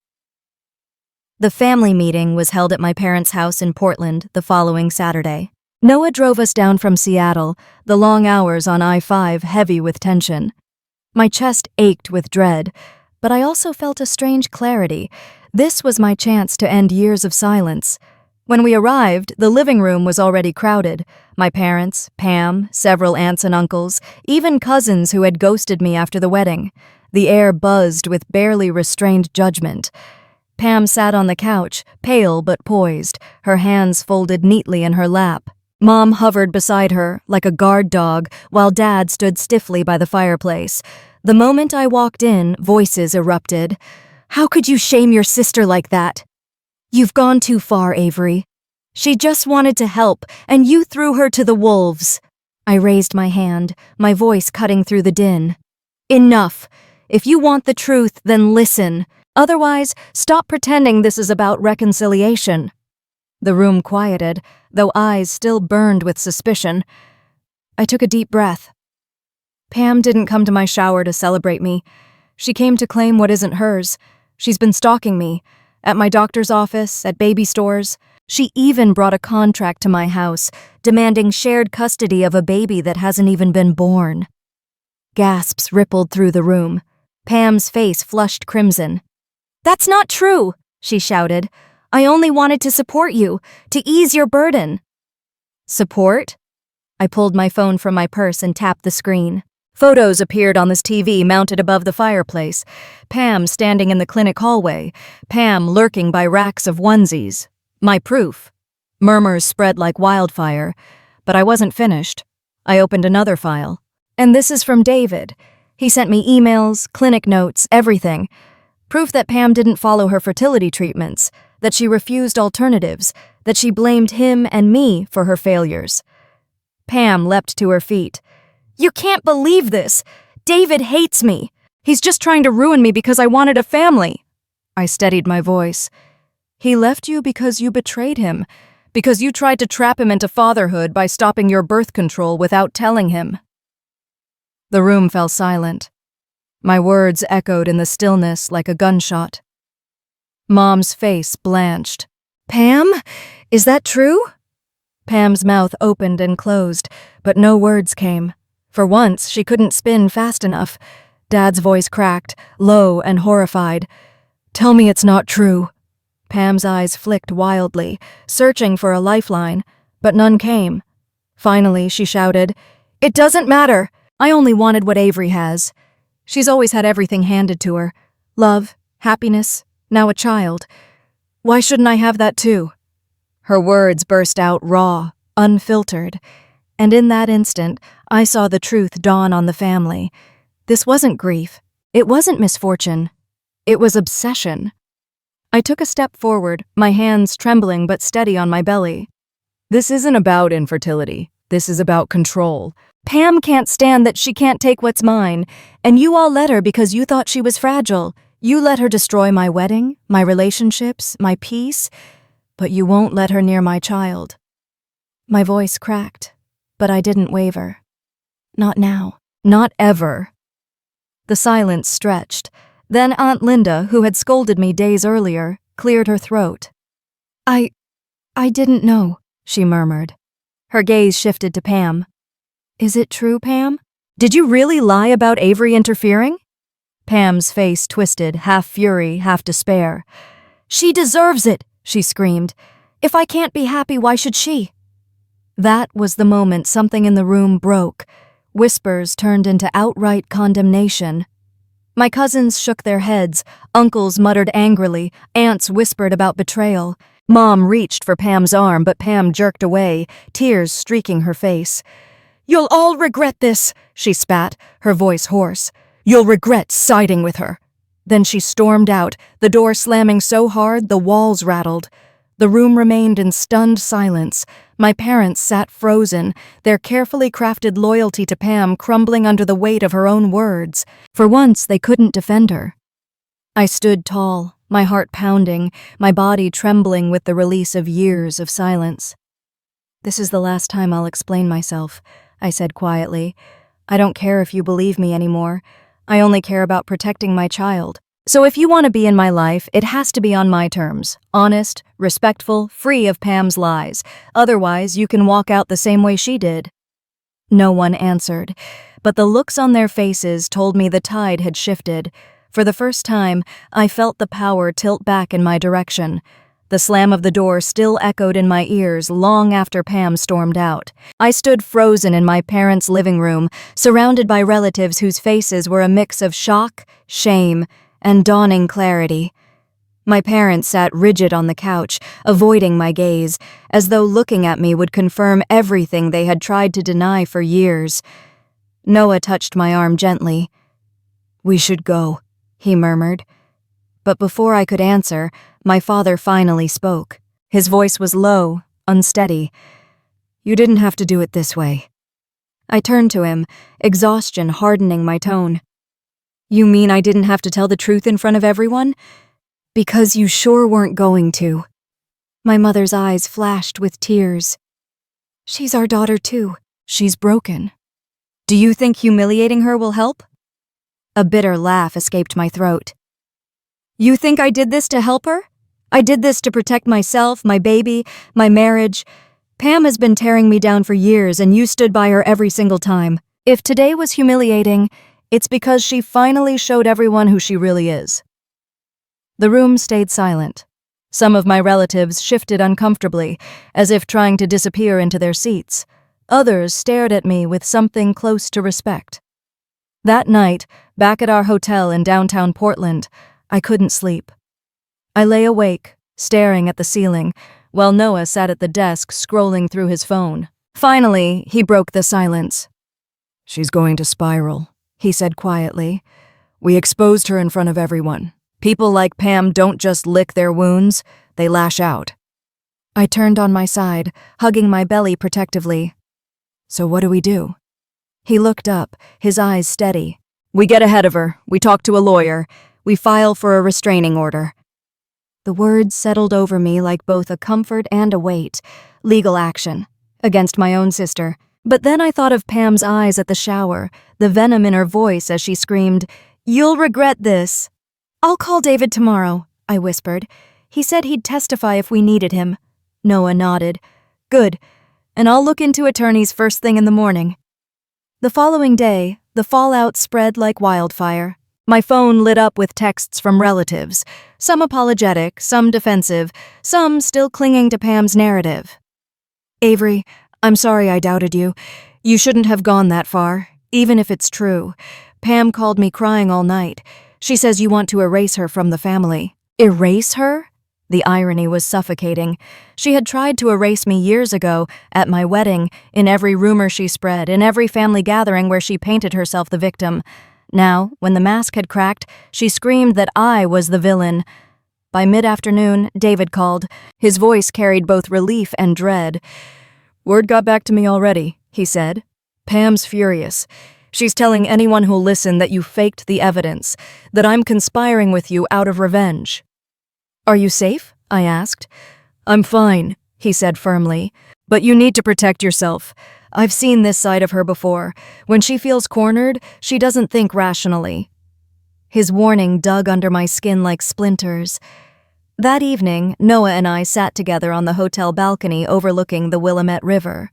The family meeting was held at my parents' house in Portland the following Saturday. Noah drove us down from Seattle, the long hours on I-5 heavy with tension. My chest ached with dread, but I also felt a strange clarity. This was my chance to end years of silence. When we arrived, the living room was already crowded. My parents, Pam, several aunts and uncles, even cousins who had ghosted me after the wedding. The air buzzed with barely restrained judgment. Pam sat on the couch, pale but poised, her hands folded neatly in her lap. Mom hovered beside her, like a guard dog, while Dad stood stiffly by the fireplace. The moment I walked in, voices erupted. How could you shame your sister like that? You've gone too far, Avery. She just wanted to help, and you threw her to the wolves. I raised my hand, my voice cutting through the din. Enough. If you want the truth, then listen. Otherwise, stop pretending this is about reconciliation. The room quieted, though eyes still burned with suspicion. I took a deep breath. Pam didn't come to my shower to celebrate me. She came to claim what isn't hers. She's been stalking me. At my doctor's office, at baby stores. She even brought a contract to my house, demanding shared custody of a baby that hasn't even been born. Gasps rippled through the room. Pam's face flushed crimson. That's not true, she shouted. I only wanted to support you, to ease your burden. Support? I pulled my phone from my purse and tapped the screen. Photos appeared on this TV mounted above the fireplace. Pam standing in the clinic hallway. Pam lurking by racks of onesies. My proof. Murmurs spread like wildfire. But I wasn't finished. I opened another file. And this is from David. He sent me emails, clinic notes, everything. Proof that Pam didn't follow her fertility treatments, that she refused alternatives, that she blamed him and me for her failures. Pam leapt to her feet. You can't believe this! David hates me! He's just trying to ruin me because I wanted a family! I steadied my voice. He left you because you betrayed him, because you tried to trap him into fatherhood by stopping your birth control without telling him. The room fell silent. My words echoed in the stillness like a gunshot. Mom's face blanched. Pam? Is that true? Pam's mouth opened and closed, but no words came. For once, she couldn't spin fast enough. Dad's voice cracked, low and horrified. Tell me it's not true. Pam's eyes flicked wildly, searching for a lifeline, but none came. Finally, she shouted, It doesn't matter. I only wanted what Avery has. She's always had everything handed to her. Love, happiness, now a child. Why shouldn't I have that too? Her words burst out raw, unfiltered, and in that instant, I saw the truth dawn on the family. This wasn't grief. It wasn't misfortune. It was obsession. I took a step forward, my hands trembling but steady on my belly. This isn't about infertility. This is about control. Pam can't stand that she can't take what's mine, and you all let her because you thought she was fragile. You let her destroy my wedding, my relationships, my peace, but you won't let her near my child. My voice cracked, but I didn't waver. Not now. Not ever. The silence stretched. Then Aunt Linda, who had scolded me days earlier, cleared her throat. I didn't know, she murmured. Her gaze shifted to Pam. Is it true, Pam? Did you really lie about Avery interfering? Pam's face twisted, half fury, half despair. She deserves it, she screamed. If I can't be happy, why should she? That was the moment something in the room broke. Whispers turned into outright condemnation. My cousins shook their heads, uncles muttered angrily, aunts whispered about betrayal. Mom reached for Pam's arm, but Pam jerked away, tears streaking her face. You'll all regret this, she spat, her voice hoarse. You'll regret siding with her. Then she stormed out, the door slamming so hard the walls rattled. The room remained in stunned silence. My parents sat frozen, their carefully crafted loyalty to Pam crumbling under the weight of her own words. For once, they couldn't defend her. I stood tall, my heart pounding, my body trembling with the release of years of silence. This is the last time I'll explain myself, I said quietly. I don't care if you believe me anymore. I only care about protecting my child. So if you want to be in my life, it has to be on my terms. Honest, respectful, free of Pam's lies. Otherwise, you can walk out the same way she did. No one answered, but the looks on their faces told me the tide had shifted. For the first time, I felt the power tilt back in my direction. The slam of the door still echoed in my ears long after Pam stormed out. I stood frozen in my parents' living room, surrounded by relatives whose faces were a mix of shock, shame, and dawning clarity. My parents sat rigid on the couch, avoiding my gaze, as though looking at me would confirm everything they had tried to deny for years. Noah touched my arm gently. We should go, he murmured. But before I could answer, my father finally spoke. His voice was low, unsteady. You didn't have to do it this way. I turned to him, exhaustion hardening my tone. You mean I didn't have to tell the truth in front of everyone? Because you sure weren't going to. My mother's eyes flashed with tears. She's our daughter too. She's broken. Do you think humiliating her will help? A bitter laugh escaped my throat. You think I did this to help her? I did this to protect myself, my baby, my marriage. Pam has been tearing me down for years, and you stood by her every single time. If today was humiliating, it's because she finally showed everyone who she really is. The room stayed silent. Some of my relatives shifted uncomfortably, as if trying to disappear into their seats. Others stared at me with something close to respect. That night, back at our hotel in downtown Portland, I couldn't sleep. I lay awake, staring at the ceiling, while Noah sat at the desk scrolling through his phone. Finally, he broke the silence. She's going to spiral, he said quietly. We exposed her in front of everyone. People like Pam don't just lick their wounds, they lash out. I turned on my side, hugging my belly protectively. So what do we do? He looked up, his eyes steady. We get ahead of her, we talk to a lawyer, we file for a restraining order. The words settled over me like both a comfort and a weight. Legal action. Against my own sister. But then I thought of Pam's eyes at the shower, the venom in her voice as she screamed, You'll regret this. I'll call David tomorrow, I whispered. He said he'd testify if we needed him. Noah nodded. Good. And I'll look into attorneys first thing in the morning. The following day, the fallout spread like wildfire. My phone lit up with texts from relatives, some apologetic, some defensive, some still clinging to Pam's narrative. Avery, I'm sorry I doubted you. You shouldn't have gone that far, even if it's true. Pam called me crying all night. She says you want to erase her from the family. Erase her? The irony was suffocating. She had tried to erase me years ago, at my wedding, in every rumor she spread, in every family gathering where she painted herself the victim. Now, when the mask had cracked, she screamed that I was the villain. By mid-afternoon, David called. His voice carried both relief and dread. "Word got back to me already," he said. "Pam's furious. She's telling anyone who'll listen that you faked the evidence, that I'm conspiring with you out of revenge." "Are you safe?" I asked. "I'm fine," he said firmly. "But you need to protect yourself. I've seen this side of her before. When she feels cornered, she doesn't think rationally." His warning dug under my skin like splinters. That evening, Noah and I sat together on the hotel balcony overlooking the Willamette River.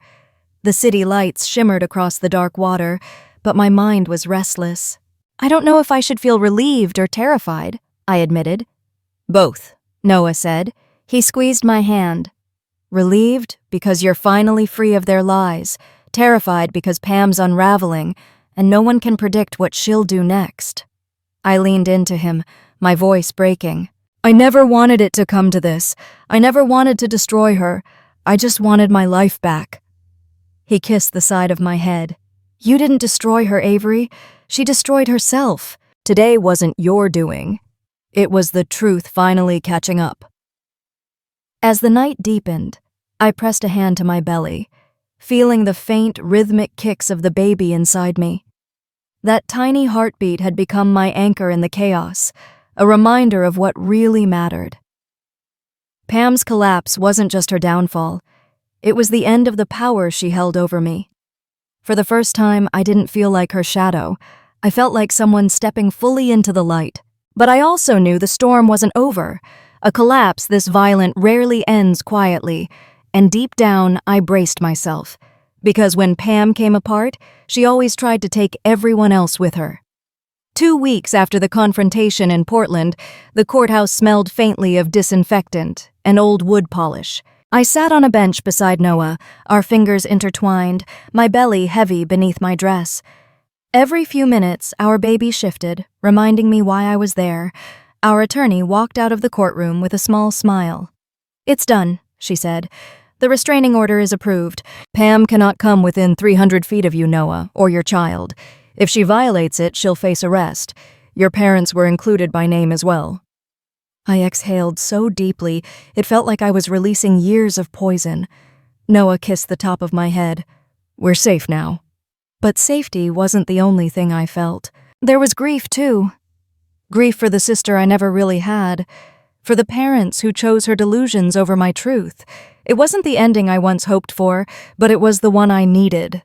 The city lights shimmered across the dark water, but my mind was restless. "I don't know if I should feel relieved or terrified," I admitted. "Both," Noah said. He squeezed my hand. "Relieved because you're finally free of their lies, terrified because Pam's unraveling, and no one can predict what she'll do next." I leaned into him, my voice breaking. "I never wanted it to come to this. I never wanted to destroy her. I just wanted my life back." He kissed the side of my head. "You didn't destroy her, Avery. She destroyed herself. Today wasn't your doing. It was the truth finally catching up." As the night deepened, I pressed a hand to my belly, feeling the faint, rhythmic kicks of the baby inside me. That tiny heartbeat had become my anchor in the chaos, a reminder of what really mattered. Pam's collapse wasn't just her downfall. It was the end of the power she held over me. For the first time, I didn't feel like her shadow. I felt like someone stepping fully into the light. But I also knew the storm wasn't over. A collapse this violent rarely ends quietly, and deep down, I braced myself. Because when Pam came apart, she always tried to take everyone else with her. 2 weeks after the confrontation in Portland, the courthouse smelled faintly of disinfectant and old wood polish. I sat on a bench beside Noah, our fingers intertwined, my belly heavy beneath my dress. Every few minutes, our baby shifted, reminding me why I was there. Our attorney walked out of the courtroom with a small smile. "It's done," she said. "The restraining order is approved. Pam cannot come within 300 feet of you, Noah, or your child. If she violates it, she'll face arrest. Your parents were included by name as well." I exhaled so deeply, it felt like I was releasing years of poison. Noah kissed the top of my head. "We're safe now." But safety wasn't the only thing I felt. There was grief, too. Grief for the sister I never really had. For the parents who chose her delusions over my truth. It wasn't the ending I once hoped for, but it was the one I needed.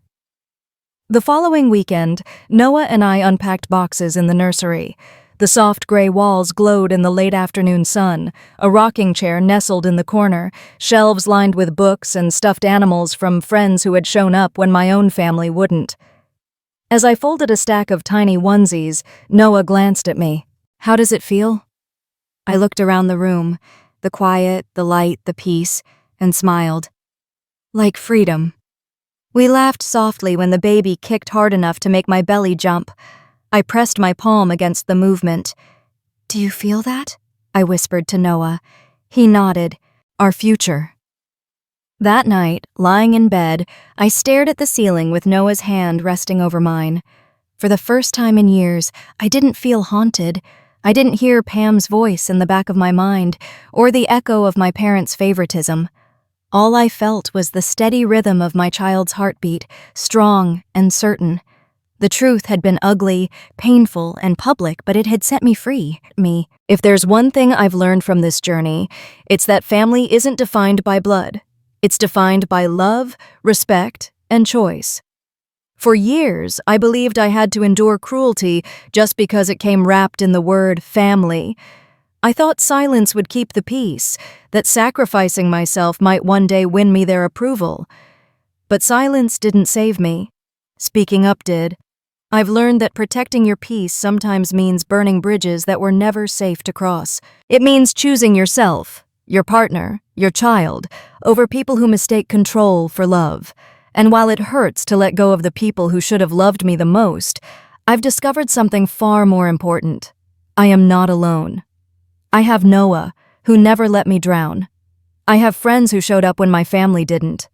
The following weekend, Noah and I unpacked boxes in the nursery. The soft gray walls glowed in the late afternoon sun, a rocking chair nestled in the corner, shelves lined with books and stuffed animals from friends who had shown up when my own family wouldn't. As I folded a stack of tiny onesies, Noah glanced at me. "How does it feel?" I looked around the room, the quiet, the light, the peace, and smiled. "Like freedom." We laughed softly when the baby kicked hard enough to make my belly jump. I pressed my palm against the movement. "Do you feel that?" I whispered to Noah. He nodded. "Our future." That night, lying in bed, I stared at the ceiling with Noah's hand resting over mine. For the first time in years, I didn't feel haunted. I didn't hear Pam's voice in the back of my mind, or the echo of my parents' favoritism. All I felt was the steady rhythm of my child's heartbeat, strong and certain. The truth had been ugly, painful, and public, but it had set me free. If there's one thing I've learned from this journey, it's that family isn't defined by blood. It's defined by love, respect, and choice. For years, I believed I had to endure cruelty just because it came wrapped in the word family. I thought silence would keep the peace, that sacrificing myself might one day win me their approval. But silence didn't save me. Speaking up did. I've learned that protecting your peace sometimes means burning bridges that were never safe to cross. It means choosing yourself, your partner, your child, over people who mistake control for love. And while it hurts to let go of the people who should have loved me the most, I've discovered something far more important. I am not alone. I have Noah, who never let me drown. I have friends who showed up when my family didn't.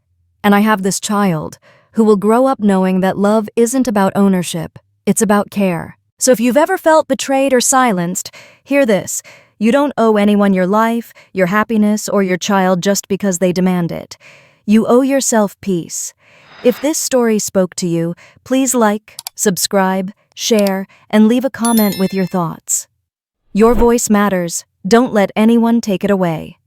And I have this child, who will grow up knowing that love isn't about ownership, it's about care. So if you've ever felt betrayed or silenced, hear this. You don't owe anyone your life, your happiness, or your child just because they demand it. You owe yourself peace. If this story spoke to you, please like, subscribe, share, and leave a comment with your thoughts. Your voice matters. Don't let anyone take it away.